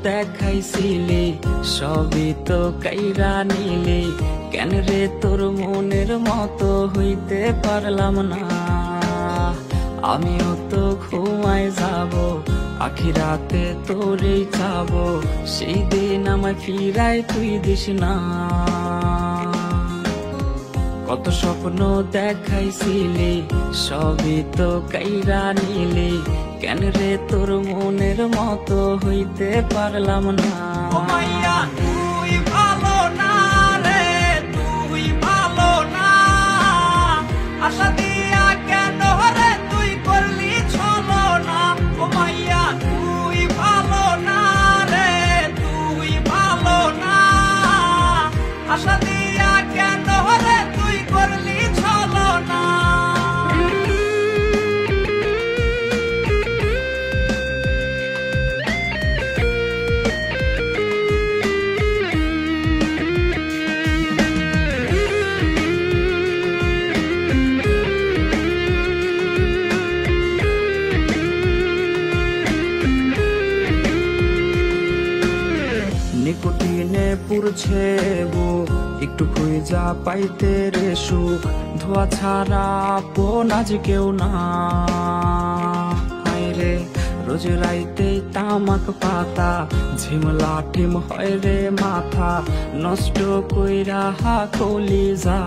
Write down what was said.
দেখাইছিলি সবই তো কাইরা নিলি, কেন রে তোর মনের মতো হইতে পারলাম না। আমিও তো ঘুমাই যাব, আখিরাতে তোরেই চাবো, সেই দিন আমায় ফিরাই তুই দিস না। কত স্বপ্ন দেখাইছিলি সবই তো কাইরা নিলি, কেন রে তোর মনের মতো হইতে পারলাম না। ও মাইয়া তুই ভালো না রে, তুই ভালো না, আশা দিয়া কেন রে তুই করলি ছলো না। ও মাইয়া তুই ভালো না রে, তুই ভালো না, আশা দিয়া কেন রে তুই করলি ছলো না। নিকোটিনে পুরছে বুক, একটু খুঁজা পাইতে রে সুখ, ধোয়া ছাড়া আপন আজ কেউ না। রে রোজ রাইতে তামাক পাতা, ঝিমলা টিম হয় রে মাথা, নষ্ট কইরা কলিজা।